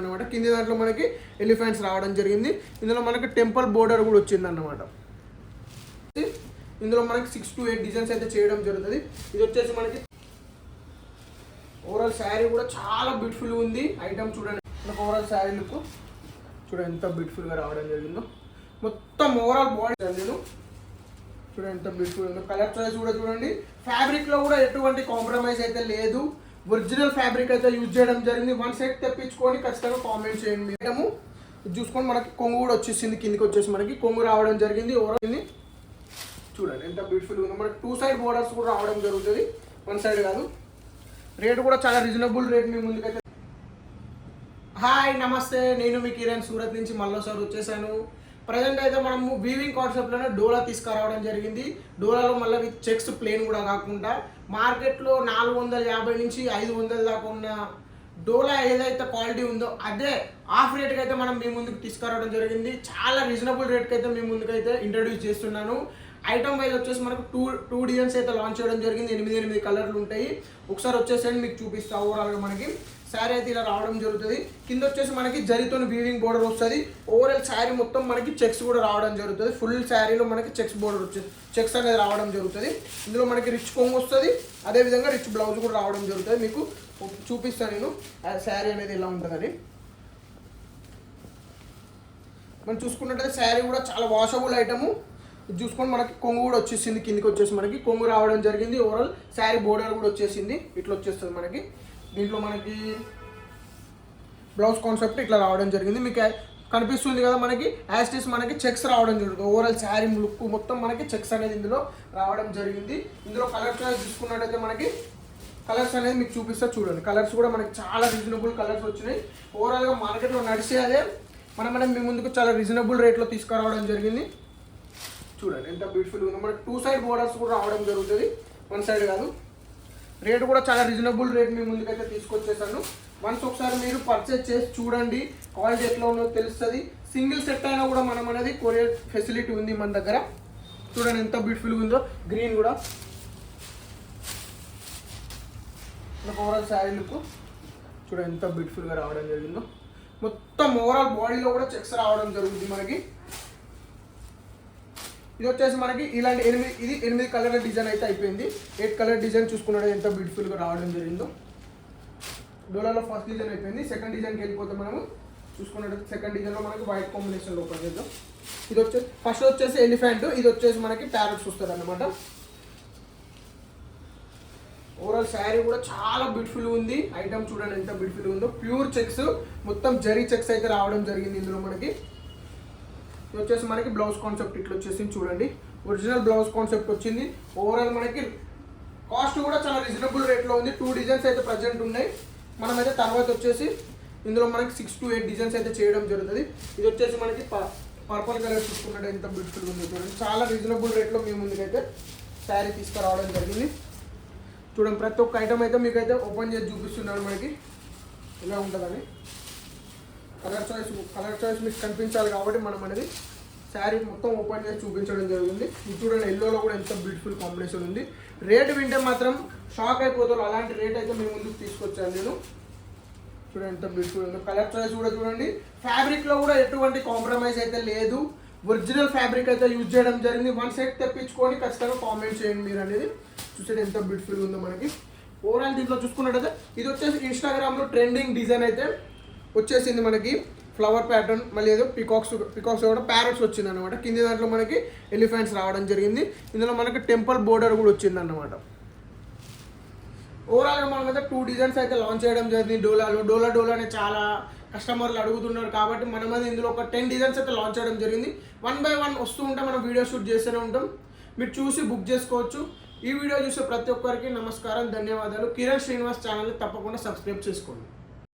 అనమాట. కింది దాంట్లో మనకి ఎలిఫెంట్స్ రావడం జరిగింది. ఇందులో మనకి టెంపుల్ బోర్డర్ కూడా వచ్చింది అన్నమాట. ఇందులో మనకి 6 to 8 డిజైన్స్ అయితే చేయడం జరుగుతుంది. ఇది వచ్చేసి మనకి ఓవరాల్ శారీ కూడా చాలా బ్యూటిఫుల్ ఉంది. ఐటమ్ చూడండి, మనకు ఓవరాల్ శారీ లుక్ చూడండి ఎంత బ్యూటిఫుల్గా రావడం జరిగిందో. మొత్తం ఓవరాల్ బాడీ నేను చూడండి ఎంత బ్యూటిఫుల్ ఉందో. కలర్ చాయిస్ కూడా చూడండి. ఫ్యాబ్రిక్లో కూడా ఎటువంటి కాంప్రమైజ్ అయితే లేదు. ఒరిజినల్ ఫ్యాబ్రిక్ అయితే యూజ్ చేయడం జరిగింది. 1 సెట్ తెప్పించుకొని ఖచ్చితంగా కామెంట్ చేయండి. ఐటమ్ చూసుకొని మనకి కొంగు కూడా వచ్చేసింది. కిందికి వచ్చేసి మనకి కొంగు రావడం జరిగింది. ఓవరాల్ చూడండి ఎంత బ్యూటిఫుల్ ఉందో. మనకి 2 సైడ్ బోర్డర్స్ కూడా రావడం జరుగుతుంది, 1 సైడ్ కాదు. రేట్ కూడా చాలా రీజనబుల్ రేట్ మీ ముందుకైతే. హాయ్ నమస్తే, నేను మీ కిరణ్ సూరత్ నుంచి మళ్ళీసారి వచ్చేసాను. ప్రజెంట్ అయితే మనము వీవింగ్ కాన్సెప్ట్లోనే డోలా తీసుకురావడం జరిగింది. డోలాలో మళ్ళీ విత్ చెక్స్ ప్లేన్ కూడా కాకుండా మార్కెట్లో 450 నుంచి 500 దాకా ఉన్న డోలా ఏదైతే క్వాలిటీ ఉందో అదే ఆఫ్ రేట్కి అయితే మనం మీ ముందుకు తీసుకురావడం జరిగింది. చాలా రీజనబుల్ రేట్కి అయితే మీ ముందుకైతే ఇంట్రడ్యూస్ చేస్తున్నాను. ఐటమ్ వైజ్ వచ్చేసి మనకు టూ డిజైన్స్ అయితే లాంచ్ చేయడం జరిగింది. 8 కలర్లు ఉంటాయి. ఒకసారి వచ్చేసరికి మీకు చూపిస్తా. ఓవరాల్గా మనకి శారీ అయితే ఇలా రావడం జరుగుతుంది. కింద వచ్చేసి మనకి జరీతో వీవింగ్ బోర్డర్ వస్తుంది. ఓవరాల్ శారీ మొత్తం మనకి చెక్స్ కూడా రావడం జరుగుతుంది. ఫుల్ శారీలో మనకి చెక్స్ బోర్డర్ వచ్చేది, చెక్స్ అనేది రావడం జరుగుతుంది. ఇందులో మనకి రిచ్ కొంగు వస్తుంది, అదేవిధంగా రిచ్ బ్లౌజ్ కూడా రావడం జరుగుతుంది. మీకు చూపిస్తాను నేను శారీ అనేది ఎలా ఉంటుందని. మనం చూసుకున్నట్టయితే శారీ కూడా చాలా వాషబుల్ ఐటము. చూసుకొని మనకి కొంగు కూడా వచ్చేసింది. కిందికి వచ్చేసి మనకి కొంగు రావడం జరిగింది. ఓవరాల్ శారీ బోర్డర్ కూడా వచ్చేసింది. ఇట్లా వచ్చేస్తుంది మనకి. దీంట్లో మనకి బ్లౌజ్ కాన్సెప్ట్ ఇట్లా రావడం జరిగింది. మీకు కనిపిస్తుంది కదా మనకి యాస్టిస్ మనకి చెక్స్ రావడం జరుగుతుంది. ఓవరాల్ శారీ లుక్ మొత్తం మనకి చెక్స్ అనేది ఇందులో రావడం జరిగింది. ఇందులో కలర్ చాయిస్ చూసుకున్నట్టయితే మనకి కలర్స్ అనేది మీకు చూపిస్తా చూడండి. కలర్స్ కూడా మనకి చాలా రీజనబుల్ కలర్స్ వచ్చినాయి. ఓవరాల్గా మార్కెట్లో నడిచే అదే మనం మీ ముందుకు చాలా రీజనబుల్ రేట్లో తీసుకురావడం జరిగింది. చూడండి ఎంత బ్యూటిఫుల్ ఉందో. మనకి 2 సైడ్ బోర్డర్స్ కూడా రావడం జరుగుతుంది, 1 సైడ్ కాదు. రేట్ కూడా చాలా రీజనబుల్ రేట్ మీ ముందుకైతే తీసుకొచ్చేసాను. వన్స్ ఒకసారి మీరు పర్చేస్ చేసి చూడండి, క్వాలిటీ ఎట్లా ఉందో తెలుస్తుంది. సింగిల్ సెట్ అయినా కూడా మనం అనేది కొరియర్ ఫెసిలిటీ ఉంది మన దగ్గర. చూడండి ఎంత బ్యూటిఫుల్గా ఉందో. గ్రీన్ కూడా ఓవరాల్ శారీ లుక్ చూడండి ఎంత బ్యూటిఫుల్గా రావడం జరిగిందో. మొత్తం ఓవరాల్ బాడీలో కూడా చెక్స్ రావడం జరుగుతుంది మనకి. ఇది వచ్చేసి మనకి ఇలాంటి 8 కలర్ల డిజైన్ అయితే అయిపోయింది. 8 కలర్ డిజైన్ చూసుకున్నాడు ఎంత బ్యూటిఫుల్గా రావడం జరిగిందో. డోలాలో ఫస్ట్ డిజైన్ అయిపోయింది. సెకండ్ డిజైన్కి వెళ్ళిపోతే మనము చూసుకున్నట్టు సెకండ్ డిజైన్లో మనకి వైట్ కాంబినేషన్లో ఓపెన్ చేద్దాం. ఇది వచ్చేసి ఫస్ట్ వచ్చేసి ఎలిఫెంట్, ఇది వచ్చేసి మనకి ప్యారెట్స్ వస్తుంది అనమాట. ఓవరాల్ శారీ కూడా చాలా బ్యూటిఫుల్ ఉంది. ఐటమ్ చూడండి ఎంత బ్యూటిఫుల్ ఉందో. ప్యూర్ చెక్స్, మొత్తం జరీ చెక్స్ అయితే రావడం జరిగింది ఇందులో మనకి. ఇది వచ్చేసి మనకి బ్లౌజ్ కాన్సెప్ట్ ఇట్లా వచ్చేసింది చూడండి. ఒరిజినల్ బ్లౌజ్ కాన్సెప్ట్ వచ్చింది. ఓవరాల్ మనకి కాస్ట్ కూడా చాలా రీజనబుల్ రేట్లో ఉంది. 2 డిజైన్స్ అయితే ప్రజెంట్ ఉన్నాయి. మనమైతే తర్వాత వచ్చేసి ఇందులో మనకి 6 to 8 డిజైన్స్ అయితే చేయడం జరుగుతుంది. ఇది వచ్చేసి మనకి పర్పుల్ కలర్ చూసుకున్నట్టు ఎంత బ్యూటిఫుల్ ఉంది చూడండి. చాలా రీజనబుల్ రేట్లో మీ ముందుకైతే శారీ తీసుకురావడం జరిగింది. చూడండి ప్రతి ఒక్క ఐటమ్ అయితే మీకైతే ఓపెన్ చేసి చూపిస్తున్నాను మనకి ఇలా ఉంటుందని. కలర్ చాయిస్ మీకు కనిపించాలి కాబట్టి మనం అనేది శారీ మొత్తం ఓపెన్ చేసి చూపించడం జరిగింది. ఇది చూడండి ఎల్లోలో కూడా ఎంత బ్యూటిఫుల్ కాంబినేషన్ ఉంది. రేట్ వింటే మాత్రం షాక్ అయిపోతారు. అలాంటి రేట్ అయితే మీ ముందుకు తీసుకొచ్చాను నేను. చూడండి ఎంత బ్యూటిఫుల్ ఉందో. కలర్ చాయిస్ కూడా చూడండి. ఫ్యాబ్రిక్లో కూడా ఎటువంటి కాంప్రమైజ్ అయితే లేదు. ఒరిజినల్ ఫ్యాబ్రిక్ అయితే యూజ్ చేయడం జరిగింది. 1 సెట్ తెప్పించుకొని ఖచ్చితంగా కామెంట్ చేయండి మీరు అనేది. చూసేది ఎంత బ్యూటిఫుల్ ఉందో మనకి. ఓవరాల్ దీంట్లో చూసుకున్నట్టయితే ఇది వచ్చేసి ఇన్స్టాగ్రామ్లో ట్రెండింగ్ డిజైన్ అయితే వచ్చేసింది మనకి. ఫ్లవర్ ప్యాటర్న్, మళ్ళీ ఏదో పికాక్స్ కూడా ప్యారెట్స్ వచ్చింది అనమాట. కింది దాంట్లో మనకి ఎలిఫెంట్స్ రావడం జరిగింది. ఇందులో మనకి టెంపుల్ బోర్డర్ కూడా వచ్చింది అన్నమాట. ఓవరాల్గా మనం అయితే 2 డిజైన్స్ అయితే లాంచ్ చేయడం జరిగింది డోలాలో. డోలానే చాలా కస్టమర్లు అడుగుతున్నారు కాబట్టి మనం అది ఇందులో ఒక 10 డిజైన్స్ అయితే లాంచ్ చేయడం జరిగింది. 1 by 1 వస్తూ ఉంటే మనం వీడియో షూట్ చేస్తూనే ఉంటాం. మీరు చూసి బుక్ చేసుకోవచ్చు. ఈ వీడియో చూసే ప్రతి ఒక్కరికి నమస్కారం, ధన్యవాదాలు. కిరణ్ శ్రీనివాస్ ఛానల్ని తప్పకుండా సబ్స్క్రైబ్ చేసుకోండి.